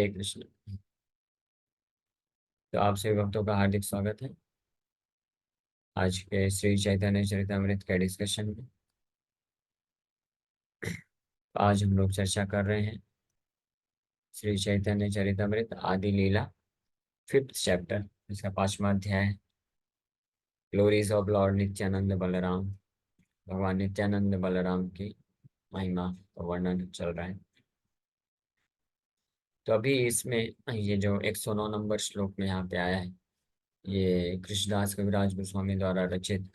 हरे कृष्ण। तो आप सभी भक्तों का हार्दिक स्वागत है आज के श्री चैतन्य चरितमृत के डिस्कशन में। आज हम लोग चर्चा कर रहे हैं श्री चैतन्य चरितमृत आदि लीला 5th चैप्टर, इसका 5वां अध्याय है glories of Lord Nityananda Balarama. भगवान नित्यानंद बलराम की महिमा का वर्णन चल रहा है। तो अभी इसमें ये जो 109 नंबर श्लोक में यहाँ पे आया है, ये कृष्णदास कविराज गोस्वामी द्वारा रचित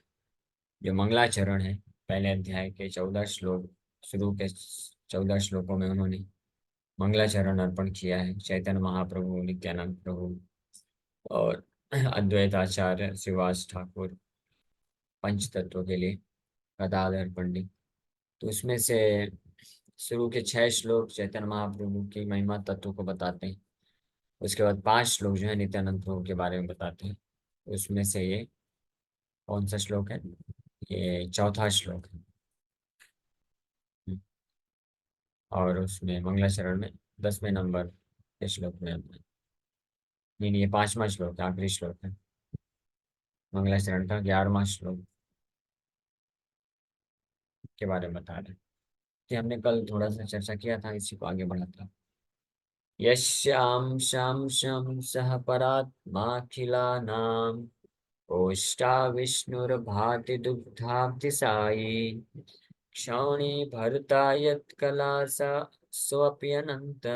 जो मंगलाचरण है। पहले अध्याय के 14 श्लोक, शुरू के 14 श्लोकों में उन्होंने मंगलाचरण अर्पण किया है चैतन्य महाप्रभु, नित्यानंद प्रभु और अद्वैत आचार्य श्रीवास ठाकुर, पंच तत्व के लिए गदाधर पंडित। तो उसमें से शुरू के 6 श्लोक चैतन्य महाप्रभु की महिमा तत्व को बताते हैं। उसके बाद 5 श्लोक जो है नित्यानंद प्रभु के बारे में बताते हैं। उसमें से ये कौन सा श्लोक है? ये चौथा श्लोक है। और उसमें मंगलाचरण में 10वें नंबर के श्लोक में नहीं, ये 5वां श्लोक है, आखिरी श्लोक है मंगलाचरण का। 11वां श्लोक के बारे में बता रहे हैं कि हमने कल थोड़ा सा चर्चा किया था, इसी को आगे बढ़ाता। यस्यां शं शं सह परात्माखिलानां ओष्टा विष्णुर्भाति दुग्धाब्धि साई क्षौणी भरता यत्कला स स्वप्यनन्त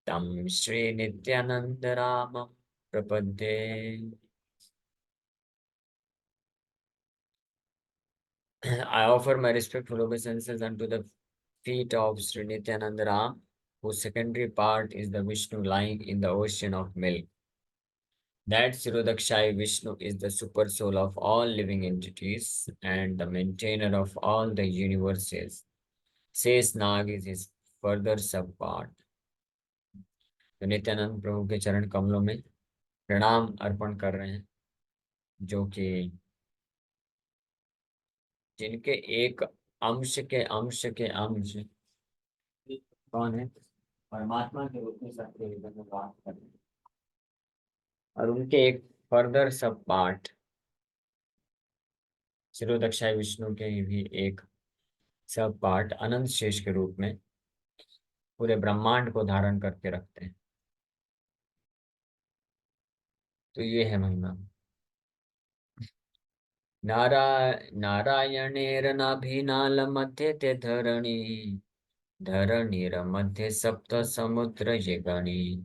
तम श्री नित्यानंद राम प्रपद्ये। I offer my respectful obeisances unto the feet of Sri Nityananda Ram, whose secondary part is the Vishnu lying in the ocean of milk. That Sirodakshai Vishnu is the super soul of all living entities and the maintainer of all the universes. Says Nag is his further sub part. तो नित्यानंद प्रभु के चरण कमलों में प्रणाम अर्पण कर रहे हैं, जो कि जिनके एक अंश कौन है? परमात्मा के रूप में सबके हृदय में वास कर रहे हैं। और उनके एक फर्दर सब पार्ट शिरोदक्षाय विष्णु के भी एक सब पार्ट अनंत शेष के रूप में पूरे ब्रह्मांड को धारण करके रखते हैं। तो ये है महिमा। नारायणेरनाभिनाल मध्ये ते धरणीर मध्ये सप्त समुद्र ये गणी।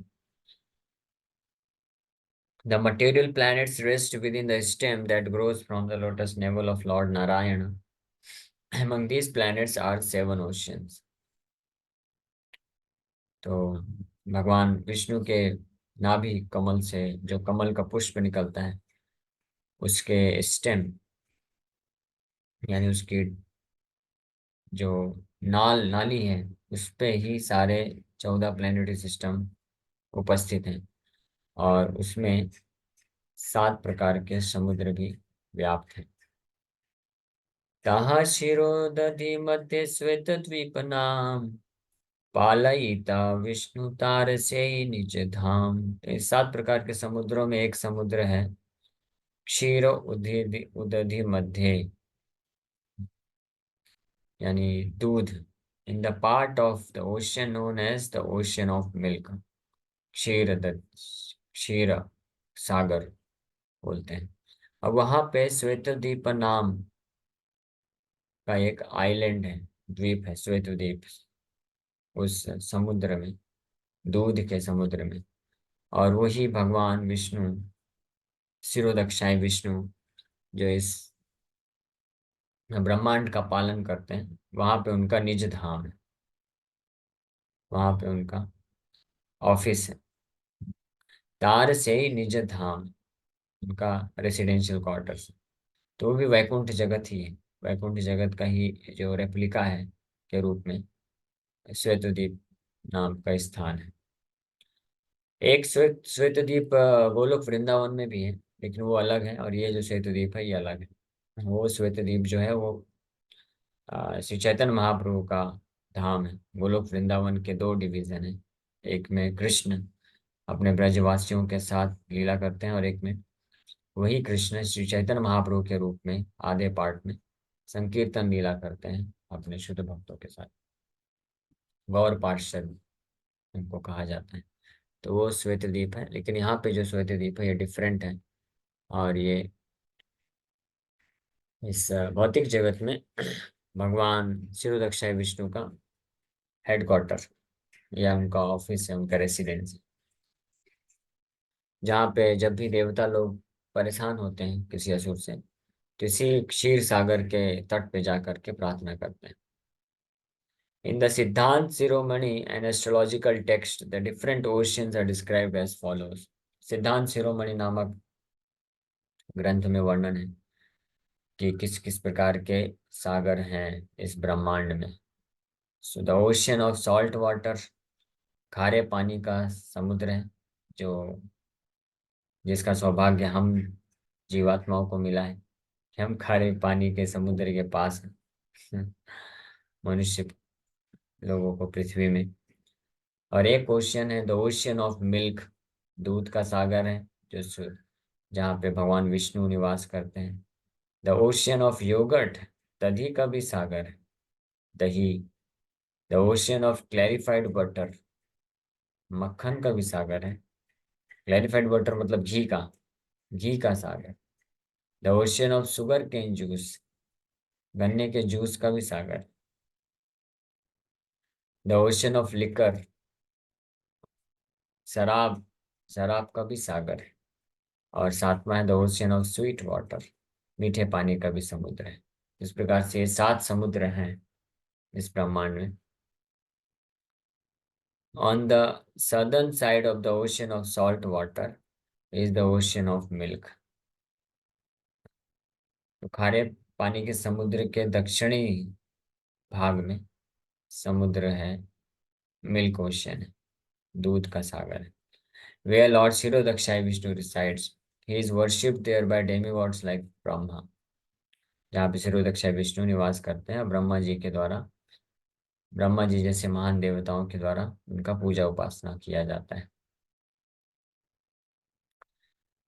The material planets rest within the stem that grows from the lotus navel of Lord Narayana. Among these planets are 7 oceans. तो भगवान विष्णु के नाभि कमल से जो कमल का पुष्प निकलता है, उसके स्टेम यानी उसकी जो नाली है, उस पे ही सारे 14 प्लेनेटरी सिस्टम उपस्थित हैं। और उसमें 7 प्रकार के समुद्र भी व्याप्त हैं। ताहा शिरोदधि मध्य श्वेत द्वीप नाम पालयिता विष्णु तार से निज धाम। इस 7 प्रकार के समुद्रों में एक समुद्र है क्षीर उदधि मध्य, यानी दूध, in the part of the ocean known as the ocean of milk. Kshira Sagar बोलते हैं। और वहां पे श्वेतद्वीप नाम का एक आइलैंड है, द्वीप है श्वेतद्वीप, उस समुद्र में, दूध के समुद्र में। और वही भगवान विष्णु, शिरोदक्षाय विष्णु, जो इस ब्रह्मांड का पालन करते हैं, वहां पे उनका निज धाम है, वहां पे उनका ऑफिस है। तार से ही निज धाम, उनका रेसिडेंशियल क्वार्टर्स। तो वो भी वैकुंठ जगत ही है, वैकुंठ जगत का ही जो रेप्लिका है के रूप में श्वेतद्वीप नाम का स्थान है। एक श्वेतद्वीप गोलोक वृंदावन में भी है, लेकिन वो अलग है, और ये जो श्वेतद्वीप है ये अलग है। वो श्वेतद्वीप जो है वो श्री चैतन्य महाप्रभु का धाम है। गोलोक वृंदावन के 2 डिवीजन है, एक में कृष्ण अपने ब्रजवासियों के साथ लीला करते हैं, और एक में वही कृष्ण श्री चैतन्य महाप्रभु के रूप में आधे पार्ट में संकीर्तन लीला करते हैं अपने शुद्ध भक्तों के साथ। गौर पार्षद इनको कहा जाता है। तो वो श्वेत द्वीप है, लेकिन यहाँ पे जो श्वेत द्वीप है ये डिफरेंट है। और ये इस भौतिक जगत में भगवान शिरोदक्षाई विष्णु का हेडक्वार्टर या उनका ऑफिस है, उनका रेसिडेंस है, जहाँ पे जब भी देवता लोग परेशान होते हैं किसी असुर से, तो इसी क्षीर सागर के तट पे जा करके प्रार्थना करते हैं। In the Siddhant Shiromani, an astrological text, the different oceans are described as follows. सिद्धांत शिरोमणि नामक ग्रंथ में वर्णन है कि किस किस प्रकार के सागर हैं इस ब्रह्मांड में। So the ocean of salt water, खारे पानी का समुद्र है, जो जिसका सौभाग्य हम जीवात्माओं को मिला है कि हम खारे पानी के समुद्र के पास हैं मनुष्य लोगों को पृथ्वी में। और एक ओशियन है द ओशियन ऑफ मिल्क, दूध का सागर है, जो जहाँ पे भगवान विष्णु निवास करते हैं। द ओशियन ऑफ योगर्ट, दही का भी सागर है, दही। The ocean of clarified butter, मक्खन का भी सागर है। क्लैरिफाइड बटर मतलब घी का सागर। The ocean of sugar cane juice, गन्ने के जूस का भी सागर। द ओशियन ऑफ लिकर, शराब शराब का भी सागर है। और सातवां है the ocean of sweet water, मीठे पानी का भी समुद्र है। इस प्रकार से ये 7 समुद्र हैं इस ब्रह्मांड में। On the southern side of the ocean of salt water is the ocean of milk. तो खारे पानी के समुद्र के दक्षिणी भाग में समुद्र है, मिल्क ओशियन है, दूध का सागर है। Where lord Kshirodakshayi Vishnu resides, he is worshipped there by demigods like Brahma. जहाँ पे शिरोदक्षाई विष्णु निवास करते हैं, ब्रह्मा जी के द्वारा, ब्रह्मा जी जैसे महान देवताओं के द्वारा उनका पूजा उपासना किया जाता है।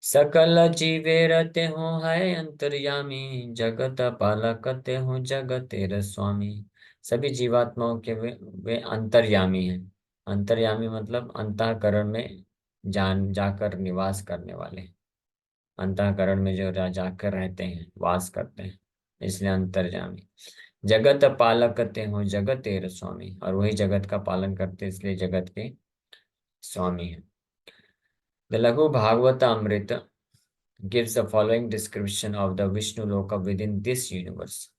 सकल जीवे रहते हो है अंतर्यामी, जगत पालकते हो जगत तेरा स्वामी। सभी जीवात्माओं के वे अंतर्यामी हैं। अंतर्यामी मतलब अंतःकरण में जाकर निवास करने वाले। अंतःकरण में जो जाकर रहते हैं, वास करते हैं, इसलिए अंतर्यामी। जगत पालकते हो जगत तेरा स्वामी, और वही जगत का पालन करते इसलिए जगत के स्वामी है। द लघु भागवत अमृत gives the following description of the Vishnu Loka within this universe.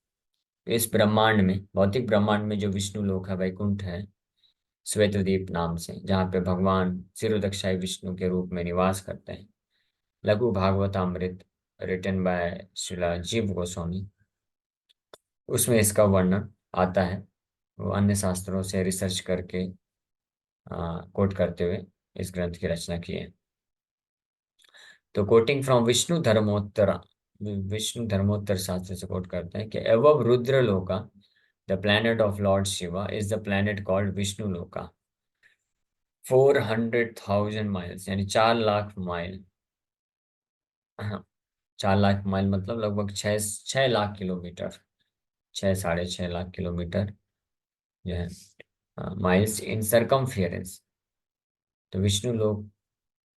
इस ब्रह्मांड में, भौतिक ब्रह्मांड में जो विष्णु लोक है, वैकुंठ है, श्वेतद्वीप नाम से, जहाँ पे भगवान शिरोदक्षाई विष्णु के रूप में निवास करते हैं। लघु भागवतामृत रिटन बाय श्रीला जीव गोस्वामी, उसमें इसका वर्णन आता है। वो अन्य शास्त्रों से रिसर्च करके कोट करते हुए इस ग्रंथ की रचना की है। तो कोटिंग फ्रॉम विष्णु धर्मोत्तर शास्त्र से कोट करते हैं कि एवब रुद्र लोका, the planet of Lord Shiva is the planet called Vishnu लोका। 400,000 माइल्स यानी 4 लाख माइल। हाँ, 4 लाख माइल मतलब लगभग 6 लाख किलोमीटर, 6 साढ़े 6 लाख किलोमीटर जो है माइल्स इन सरकमफियरेंस। तो विष्णु लोक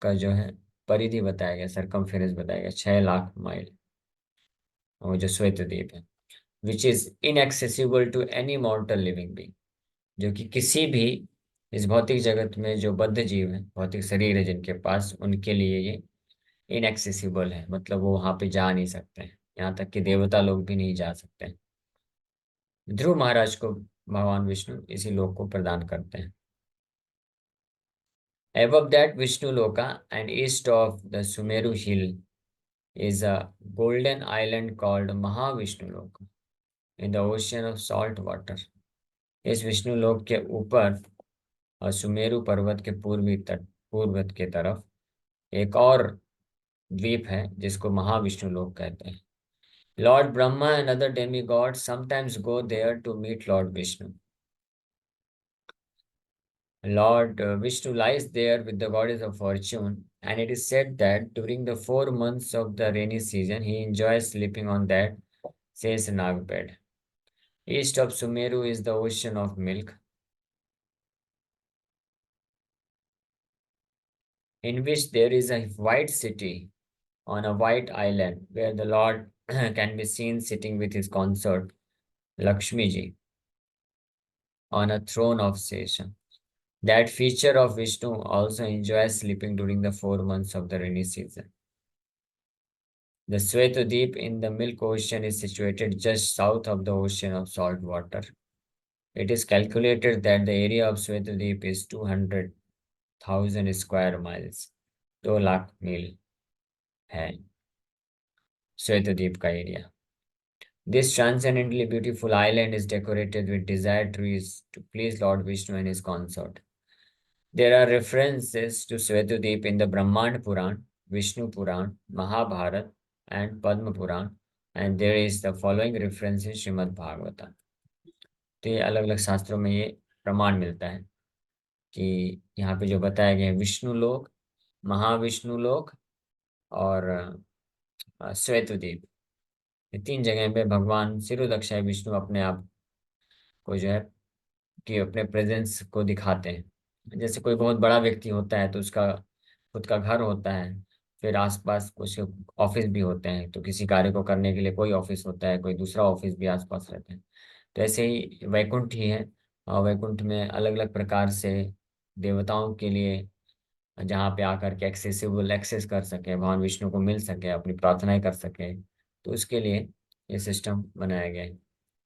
का जो है परिधि बताया गया, सरकमफियरेंस बताया गया 6 लाख माइल। वो जो श्वेत द्वीप है, which is inaccessible to any mortal living being, जो कि किसी भी इस भौतिक जगत में जो बद्ध जीव है, भौतिक शरीर है जिनके पास, उनके लिए ये इनएक्सेसिबल है, मतलब वो वहां पे जा नहीं सकते हैं। यहाँ तक कि देवता लोग भी नहीं जा सकते हैं। ध्रुव महाराज को भगवान विष्णु इसी लोक को प्रदान करते हैं। Above that Vishnu Loka and east of the Sumeru hill is a golden island called Mahavishnu Loka in the ocean of salt water. इस विष्णु लोक के ऊपर और सुमेरु पर्वत के पूर्व के तरफ एक और द्वीप है जिसको महाविष्णु लोक कहते हैं। Lord Brahma and other demigod sometimes go there to meet Lord Vishnu. Lord Vishnu lies there with the goddess of fortune, and it is said that during the 4 months of the rainy season, he enjoys sleeping on that Sesnag bed. East of Sumeru is the ocean of milk, in which there is a white city on a white island where the Lord can be seen sitting with his consort, Lakshmi ji, on a throne of Sesha. That feature of Vishnu also enjoys sleeping during the 4 months of the rainy season. The Svetadweep in the Milk Ocean is situated just south of the ocean of salt water. It is calculated that the area of Svetadweep is 200,000 square miles. 2 lakh मील है श्वेतद्वीप का area. This transcendently beautiful island is decorated with desire trees to please Lord Vishnu and his consort. There are references to Svetadweep in the Brahmand Puran, Vishnu Puran, Mahabharata, and Padma Puran, and there is the following reference in Srimad Bhagavatam. तो ये अलग अलग शास्त्रों में ये प्रमाण मिलता है कि यहाँ पे जो बताया गया है विष्णु लोक, महाविष्णु लोक और श्वेतद्वीप, ये 3 जगह पे भगवान शिरोदक्षाय विष्णु अपने आप को जो है कि अपने प्रेजेंस को दिखाते हैं. जैसे कोई बहुत बड़ा व्यक्ति होता है तो उसका खुद का घर होता है, फिर आसपास कुछ ऑफिस भी होते हैं, तो किसी कार्य को करने के लिए कोई ऑफिस होता है, कोई दूसरा ऑफिस भी आसपास रहते हैं. तो ऐसे ही वैकुंठ ही है, और वैकुंठ में अलग अलग प्रकार से देवताओं के लिए जहाँ पे आकर के एक्सेसिबल एक्सेस कर सके, भगवान विष्णु को मिल सके, अपनी प्रार्थनाएं कर सके, तो उसके लिए ये सिस्टम बनाया गया है.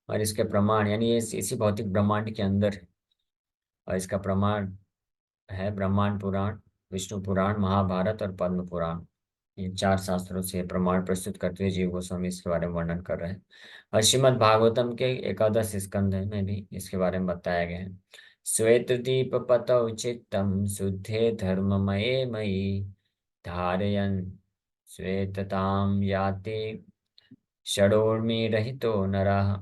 और इसके प्रमाण यानी ये इसी भौतिक ब्रह्मांड के अंदर है, और इसका प्रमाण है ब्रह्मांड पुराण, विष्णु पुराण, महाभारत और पद्म पुराण. इन 4 शास्त्रों से प्रमाण प्रस्तुत करते हुए जीव गोस्वामी इसके बारे में वर्णन कर रहे हैं. और श्रीमद् भागवतम के 11 स्कंध में भी इसके बारे में बताया गया है. श्वेत दीप पतौ चित्तम शुद्धे धर्ममये मयि धारयन् श्वेतताम याति षडोर्मि रहितो नरः.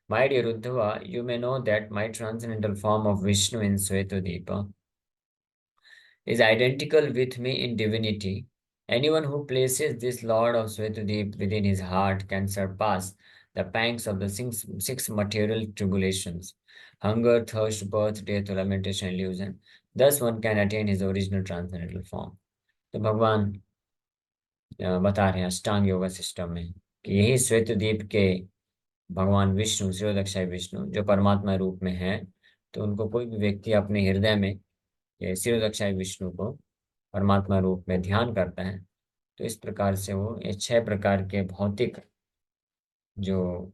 My dear Uddhava, you may know that my transcendental form of Vishnu in Svetadipa is identical with me in divinity. Anyone who places this Lord of Svetadip within his heart can surpass the pangs of the six material tribulations: hunger, thirst, birth, death, lamentation, illusion. Thus one can attain his original transcendental form. तो भगवान बता रहे हैं अष्टांग yoga system में कि यही श्वेतद्वीप के भगवान विष्णु, शिरोदक्षाय विष्णु, जो परमात्मा रूप में है, तो उनको कोई भी व्यक्ति अपने हृदय में ये शिरोदक्षाय विष्णु को परमात्मा रूप में ध्यान करता है, तो इस प्रकार से वो ये 6 प्रकार के भौतिक जो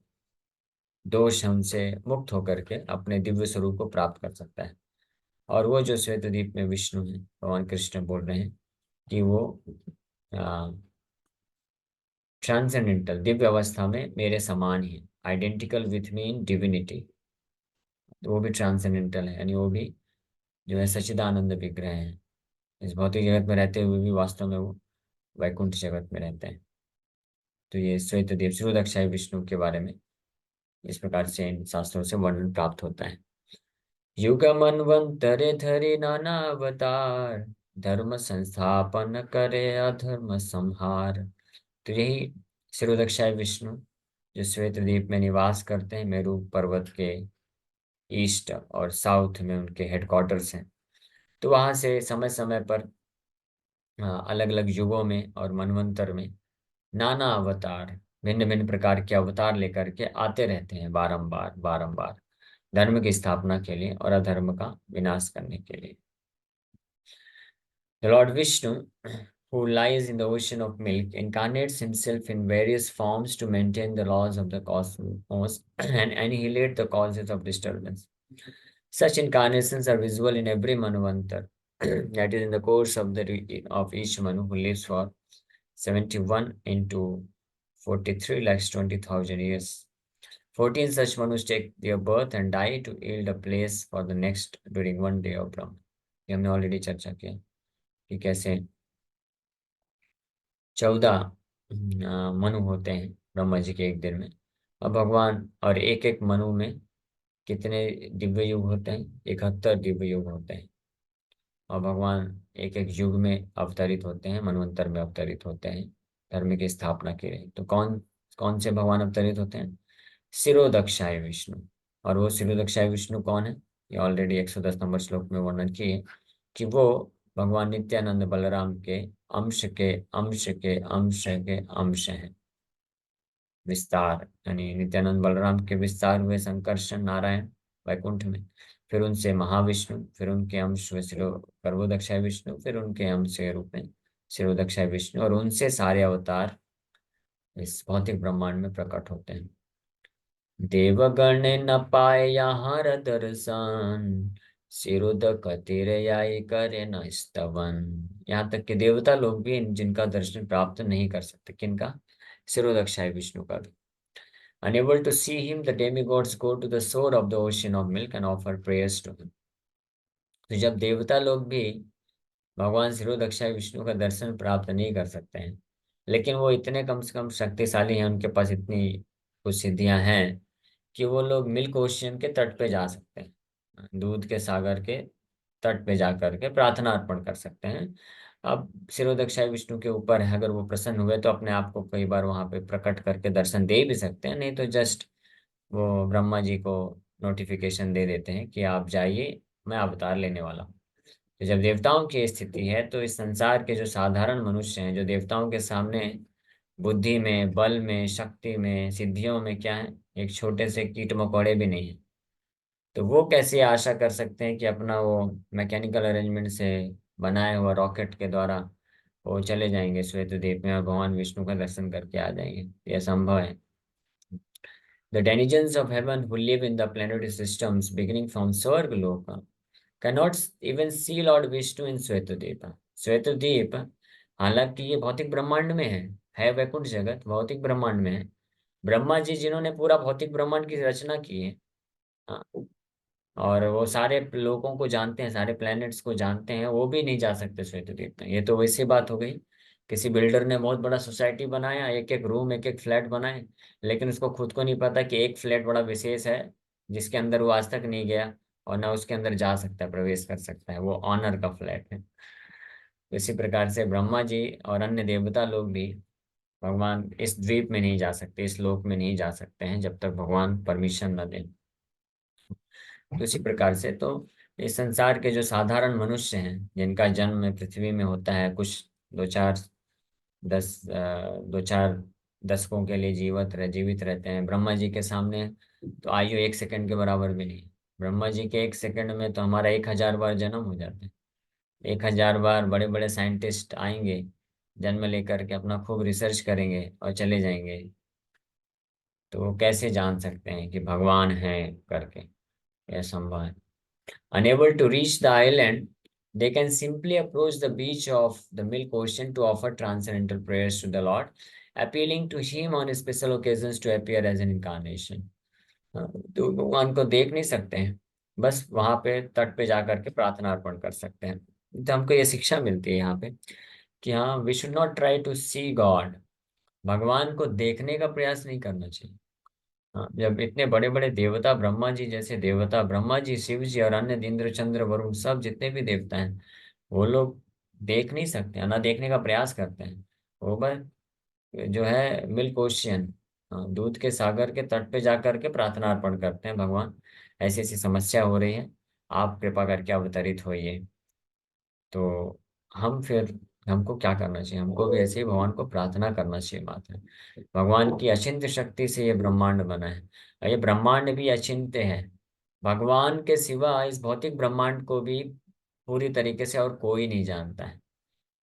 दोष है उनसे मुक्त होकर के अपने दिव्य स्वरूप को प्राप्त कर सकता है. और वो जो श्वेतद्वीप में विष्णु है, भगवान कृष्ण बोल रहे हैं कि वो ट्रांसेंडेंटल दिव्य अवस्था में मेरे समान ही, identical with me in divinity. तो वो भी ट्रांसेंडेंटल है, यानी वो भी जो है सच्चिदानंद विग्रह है. इस भौतिक जगत में रहते हुए भी वास्तव में वो वैकुंठ जगत में रहते हैं. तो ये श्वेतदेव शिरोदक्षाय विष्णु के बारे में इस प्रकार से इन शास्त्रों से वर्णन प्राप्त होता है. युग मनवंतरे धरे नाना अवतार, धर्म संस्थापन करे अधर्म संहार. तो यही शिरोदक्षाय विष्णु जो श्वेतद्वीप में निवास करते हैं, मेरू पर्वत के ईस्ट और साउथ में उनके हेडक्वार्टर्स हैं. तो वहां से समय समय पर अलग अलग युगों में और मनवंतर में नाना अवतार, भिन्न भिन्न प्रकार के अवतार लेकर के आते रहते हैं बारंबार बारंबार, धर्म की स्थापना के लिए और अधर्म का विनाश करने के लिए. The Lord Vishnu, who lies in the ocean of milk, incarnates himself in various forms to maintain the laws of the cosmos and annihilate the causes of disturbance. Such incarnations are visible in every Manvantar, that is, in the course of each Manu, who lives for 71 into 43 lakhs 20,000 years. 14 such Manus take their birth and die to yield a place for the next during one day of Brahma. ये हमने already चर्चा किया कि कैसे 14 मनु होते हैं ब्रह्मा जी के एक दिन में, और भगवान और एक एक मनु में कितने दिव्य युग होते हैं? 71 दिव्य युग होते हैं। और भगवान एक एक युग में अवतरित होते हैं, मनवंतर में अवतरित होते हैं धर्म की स्थापना के लिए। तो कौन कौन से भगवान अवतरित होते हैं? शिरोदक्षाय विष्णु। और वो शिरोदक्षाय विष्णु कौन है? ये ऑलरेडी 110 नंबर श्लोक में वर्णन किए कि वो भगवान नित्यानंद बलराम के अंश के अंश के अंश के अंश हैं। विस्तार यानी नित्यानंद बलराम के विस्तार हुए संकर्षण नारायण वैकुंठ में, फिर उनसे महाविष्णु, फिर उनके अंश हुए शिरो गर्भोदक्षाय विष्णु, फिर उनके अंश के रूप में शिरोदक्षाय विष्णु, और उनसे सारे अवतार इस भौतिक ब्रह्मांड में प्रकट होते हैं। देवगण न पाए यहाँ दर्शन, सिरोदक तिरयाई करे न स्तवन। यहाँ तक कि देवता लोग भी जिनका दर्शन प्राप्त नहीं कर सकते। किनका? शिरोदक्षाय विष्णु का भी। Unable to see him, the demigods go to the shore of the ocean of milk and offer prayers to him. तो जब देवता लोग भी भगवान शिरोदक्षाय विष्णु का दर्शन प्राप्त नहीं कर सकते हैं, लेकिन वो इतने कम से कम शक्तिशाली हैं, उनके पास इतनी कुछ सिद्धियां हैं कि वो लोग मिल्क ओशियन के तट पे जा सकते हैं, दूध के सागर के तट पे जा करके प्रार्थना अर्पण कर सकते हैं। अब शिरोदक्षाय विष्णु के ऊपर है, अगर वो प्रसन्न हुए तो अपने आप को कई बार वहां पे प्रकट करके दर्शन दे भी सकते हैं, नहीं तो जस्ट वो ब्रह्मा जी को नोटिफिकेशन दे देते हैं कि आप जाइए, मैं अवतार लेने वाला हूँ। तो जब देवताओं की स्थिति है तो इस संसार के जो साधारण मनुष्य हैं, जो देवताओं के सामने बुद्धि में, बल में, शक्ति में, सिद्धियों में क्या है, एक छोटे से कीट मकोड़े भी नहीं है। तो वो कैसे आशा कर सकते हैं कि अपना वो मैकेनिकल अरेंजमेंट से बनाए हुआ रॉकेट के द्वारा वो चले जाएंगे श्वेत द्वीप में और भगवान विष्णु का दर्शन करके आ जाएंगे? ये असंभव है। The denizens of heaven who live in the planetary systems beginning from Swargaloka cannot even see Lord Vishnu in Svetadvipa. Shwetadweep हालांकि ये भौतिक ब्रह्मांड में है वैकुंठ जगत भौतिक ब्रह्मांड में है। ब्रह्मा जी जिन्होंने पूरा भौतिक ब्रह्मांड की रचना की है, हाँ, और वो सारे लोगों को जानते हैं, सारे प्लैनेट्स को जानते हैं, वो भी नहीं जा सकते श्वेतद्वीप में। ये तो वैसी बात हो गई, किसी बिल्डर ने बहुत बड़ा सोसाइटी बनाया, एक एक रूम, एक एक फ्लैट बनाए, लेकिन उसको खुद को नहीं पता कि एक फ्लैट बड़ा विशेष है जिसके अंदर वो आज तक नहीं गया और ना उसके अंदर जा सकता है, प्रवेश कर सकता है, वो ऑनर का फ्लैट है। इसी प्रकार से ब्रह्मा जी और अन्य देवता लोग भी भगवान इस द्वीप में नहीं जा सकते, इस लोक में नहीं जा सकते हैं जब तक भगवान परमिशन न दें। तो इसी प्रकार से तो इस संसार के जो साधारण मनुष्य हैं, जिनका जन्म पृथ्वी में होता है, कुछ दो चार दो चार दशकों के लिए जीवित रहते हैं ब्रह्मा जी के सामने, तो आयु 1 सेकंड के बराबर भी नहीं। ब्रह्मा जी के 1 सेकंड में तो हमारा 1000 बार जन्म हो जाता है। 1000 बार बड़े बड़े साइंटिस्ट आएंगे, जन्म लेकर के अपना खूब रिसर्च करेंगे और चले जाएंगे। तो वो कैसे जान सकते हैं कि भगवान है करके? यह संभव है। Unable to reach the island, they can simply approach the beach of the Milk Ocean to offer transcendental prayers to the Lord, appealing to Him on special occasions to appear as an incarnation. तो भगवान को देख नहीं सकते हैं, बस वहां पे तट पे जा करके प्रार्थना अर्पण कर सकते हैं। तो हमको ये शिक्षा मिलती है यहाँ पे कि हाँ, we should not try to see God. भगवान को देखने का प्रयास नहीं करना चाहिए। हाँ, जब इतने बड़े बड़े देवता, ब्रह्मा जी जैसे देवता, ब्रह्मा जी, शिव जी और अन्य इंद्र चंद्र वरुण सब जितने भी देवता हैं, वो लोग देख नहीं सकते, ना देखने का प्रयास करते हैं। वो बस जो है मिल्क ओशियन, दूध के सागर के तट पे जाकर के प्रार्थना अर्पण करते हैं, भगवान ऐसी ऐसी समस्या हो रही है, आप कृपा करके अवतरित होइए। तो हम फिर हमको क्या करना चाहिए? हमको भी ऐसे ही भगवान को प्रार्थना करना चाहिए। बात है, भगवान की अचिंत्य शक्ति से ये ब्रह्मांड बना है और ये ब्रह्मांड भी अचिंत्य है। भगवान के सिवा इस भौतिक ब्रह्मांड को भी पूरी तरीके से और कोई नहीं जानता है,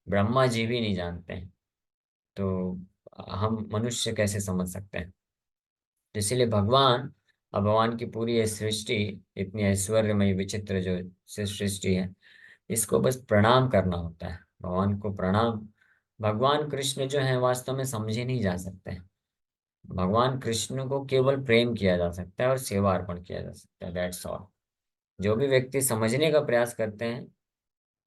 ब्रह्मा जी भी नहीं जानते हैं। तो हम मनुष्य कैसे समझ सकते हैं? तो इसीलिए भगवान और भगवान की पूरी ये सृष्टि, इतनी ऐश्वर्यमय विचित्र जो सृष्टि है, इसको बस प्रणाम करना होता है, भगवान को प्रणाम। भगवान कृष्ण जो है वास्तव में समझे नहीं जा सकते हैं। भगवान कृष्ण को केवल प्रेम किया जा सकता है और सेवा अर्पण किया जा सकता है, दैट्स ऑल। जो भी व्यक्ति समझने का प्रयास करते हैं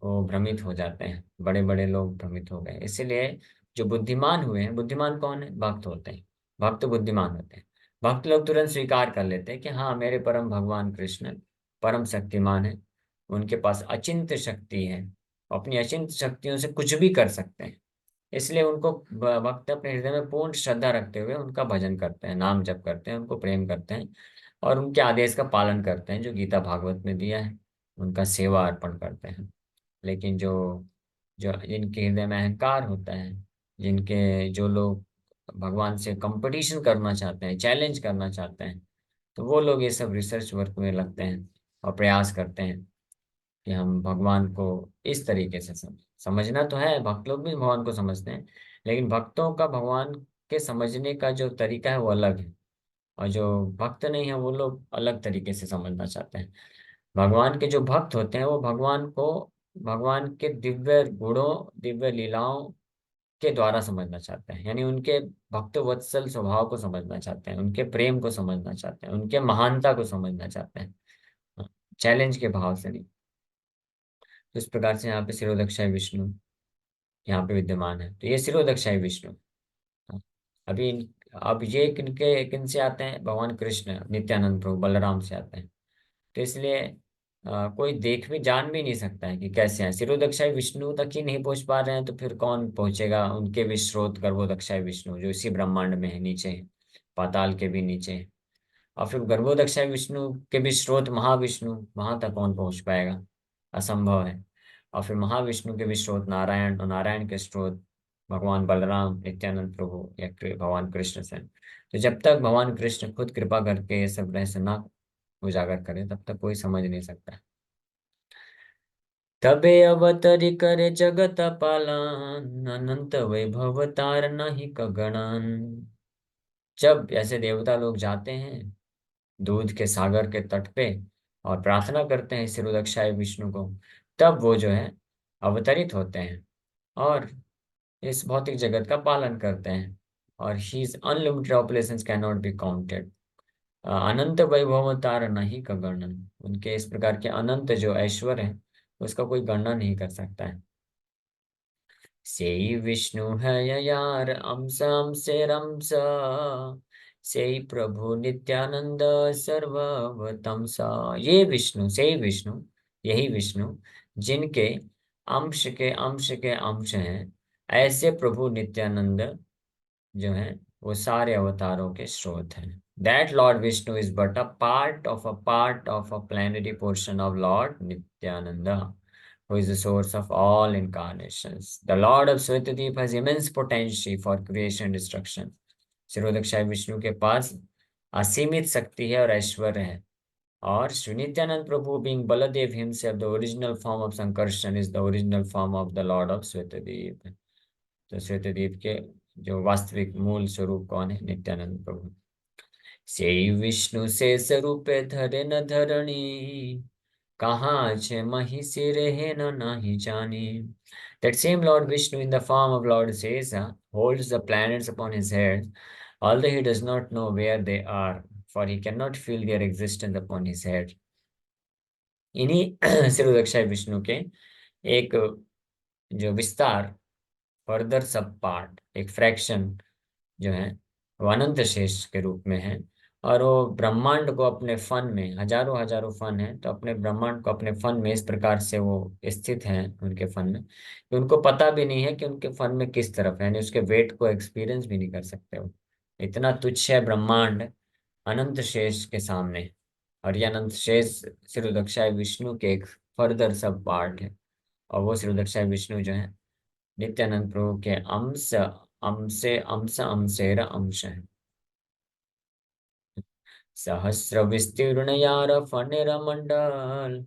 वो भ्रमित हो जाते हैं। बड़े बड़े लोग भ्रमित हो गए। इसीलिए जो बुद्धिमान हुए हैं, बुद्धिमान कौन है? भक्त होते हैं। भक्त बुद्धिमान होते हैं। भक्त लोग तुरंत स्वीकार कर लेते हैं कि हाँ, मेरे परम भगवान कृष्ण परम शक्तिमान है, उनके पास अचिंत्य शक्ति है, अपनी अचिंत्य शक्तियों से कुछ भी कर सकते हैं। इसलिए उनको भक्त अपने हृदय में पूर्ण श्रद्धा रखते हुए उनका भजन करते हैं, नाम जप करते हैं, उनको प्रेम करते हैं और उनके आदेश का पालन करते हैं जो गीता भागवत में दिया है, उनका सेवा अर्पण करते हैं। लेकिन जो जो जिनके हृदय में अहंकार होता है, जिनके जो लोग भगवान से कंपटीशन करना चाहते हैं, चैलेंज करना चाहते हैं, तो वो लोग ये सब रिसर्च वर्क में लगते हैं और प्रयास करते हैं कि हम भगवान को इस तरीके से समझना तो है, भक्त लोग भी भगवान को समझते हैं, लेकिन भक्तों का भगवान के समझने का जो तरीका है वो अलग है, और जो भक्त नहीं है वो लोग अलग तरीके से समझना चाहते हैं। भगवान के जो भक्त होते हैं वो भगवान को भगवान के दिव्य गुणों, दिव्य लीलाओं के द्वारा समझना चाहते हैं, यानी उनके भक्त वत्सल स्वभाव को समझना चाहते हैं, उनके प्रेम को समझना चाहते हैं, उनके महानता को समझना चाहते हैं, चैलेंज के भाव से नहीं। तो इस प्रकार से यहाँ पे सिरोदक्षाय विष्णु यहाँ पे विद्यमान है, तो ये सिरोदक्षाय विष्णु। हाँ। अभी अब ये किनके किन से आते हैं, भगवान कृष्ण नित्यानंद प्रभु बलराम से आते हैं। तो इसलिए कोई देख भी जान भी नहीं सकता है कि कैसे हैं। सिरोदक्षाय विष्णु तक ही नहीं पहुंच पा रहे हैं तो फिर कौन पहुंचेगा, उनके भी स्रोत गर्भोदक्षाय विष्णु जो इसी ब्रह्मांड में है, नीचे है, पाताल के भी नीचे है। और फिर गर्भोदक्षाय विष्णु के भी स्रोत महाविष्णु, वहां तक कौन पहुंच पाएगा, असंभव है। और फिर महाविष्णु के भी स्रोत नारायण, और नारायण के स्रोत भगवान बलराम नित्यानंद प्रभु या भगवान कृष्ण से। तो जब तक भगवान कृष्ण खुद कृपा करके ये सब रहस्य ना उजागर करे तब तक कोई समझ नहीं सकता। तबे अवतरी करे जगत पालन, अनंत वैभव तार नहीं कगणन। जब ऐसे देवता लोग जाते हैं दूध के सागर के तट पे और प्रार्थना करते हैं सिरोदक्षाय विष्णु को, तब वो जो है अवतरित होते हैं और इस भौतिक जगत का पालन करते हैं। और his unlimited operations can not be counted. अनंत वैभव तार नहीं का गणन, उनके इस प्रकार के अनंत जो ऐश्वर्य है उसका कोई गणना नहीं कर सकता है। सेई विष्णु है यार अंश से रंस, सेई प्रभु नित्यानंद सर्ववतंसा। ये विष्णु, सेई विष्णु, यही विष्णु जिनके अंश के अंश हैं, ऐसे प्रभु नित्यानंद जो है वो सारे अवतारों के स्रोत हैं। That Lord Vishnu is but a part of a plenary portion of Lord Nityananda, who is the source of all incarnations. The Lord of Swetadeep has immense potential for creation and destruction. सिरोदक्षाय Vishnu के पास असीमित शक्ति है और ऐश्वर्य है। और श्री नित्यानंद प्रभु being Baladev himself, the original form of Sankarshan, is the original form of the Lord of Swetadeep. तो श्वेतद्वीप के जो वास्तविक मूल स्वरूप कौन है, नित्यानंद प्रभु। से विष्णु से स्वरूपे धरे न धरणी, कहाँ छे मही सिरे है न नाही जानी। That same Lord Vishnu in the form of Lord Sesa holds the planets upon his head, although he does not know where they are, for he cannot feel their existence upon his head. इन्हीं सिरोदक्षाय विष्णु के एक जो विस्तार, further सब part, एक fraction जो है वो अनंत शेष के रूप में है। और वो ब्रह्मांड को अपने फन में, हजारों हजारों फन है, तो अपने ब्रह्मांड को अपने फन में इस प्रकार से वो स्थित हैं उनके फन में कि उनको पता भी नहीं है कि उनके फन में किस तरफ है, यानी उसके वेट को एक्सपीरियंस भी नहीं कर सकते वो। इतना तुच्छ है ब्रह्मांड अनंत शेष के सामने। और ये अनंत शेष सिरोदक्षाय विष्णु के एक फर्दर सब पार्ट है। और वो सिरोदक्षाय विष्णु जो है नित्यानंद प्रभु के अंशेर अंश है। सहस्र विस्तीर्ण यार फनेर मंडल,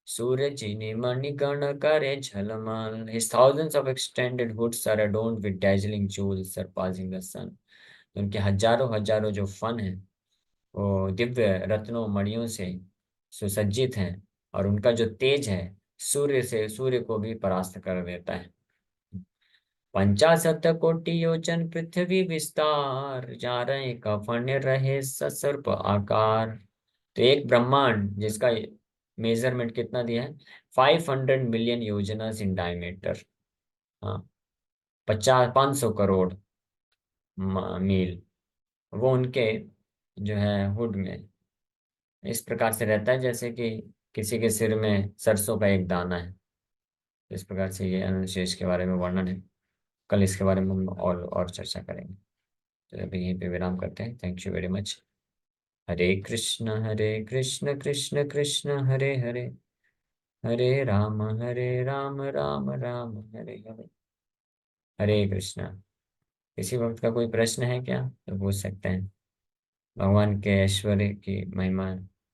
सूर्य चिनी मणिगण करे झलमल। His thousands of extended hoods are adorned with dazzling jewels surpassing the sun. उनके हजारों हजारों जो फन है वो दिव्य रत्नों मणियों से सुसज्जित हैं, और उनका जो तेज है सूर्य को भी परास्त कर देता है। 50 कोटि योजन पृथ्वी विस्तार, जा रहे कफन रहे ससर्प आकार। तो एक ब्रह्मांड जिसका मेजरमेंट कितना दिया है, 500 मिलियन योजनास इन डायमीटर। हाँ, 500 करोड़ मील वो उनके जो है हुड में इस प्रकार से रहता है जैसे कि किसी के सिर में सरसों का एक दाना है। इस प्रकार से ये अनंत शेष के बारे में वर्णन है। कल इसके बारे में हम और चर्चा करेंगे। तो अभी यहीं पे विराम करते हैं। Thank you very much. Hare Krishna Krishna Krishna Hare Hare, Hare Ram Ram Ram Hare Hare. Hare Krishna. किसी वक्त का कोई प्रश्न है क्या तो पूछ सकते हैं। भगवान के ऐश्वर्य की महिमा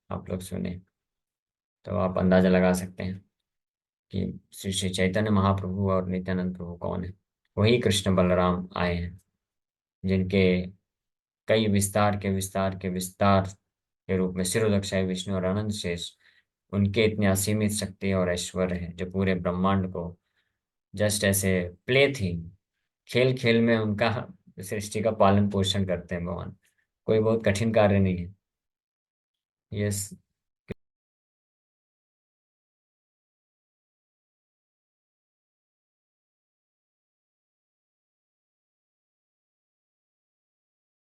आप लोग सुने तो आप अंदाजा लगा सकते हैं कि श्री श्री चैतन्य महाप्रभु और नित्यानंद प्रभु कौन है। वही कृष्ण बलराम आए हैं जिनके कई विस्तार के रूप में सिरोदक्षाई विष्णु और अनंत शेष, उनके इतनी असीमित शक्ति और ऐश्वर्य है जो पूरे ब्रह्मांड को जस्ट ऐसे प्ले थी, खेल खेल में उनका सृष्टि का पालन पोषण करते हैं भगवान। कोई बहुत कठिन कार्य नहीं है। यस।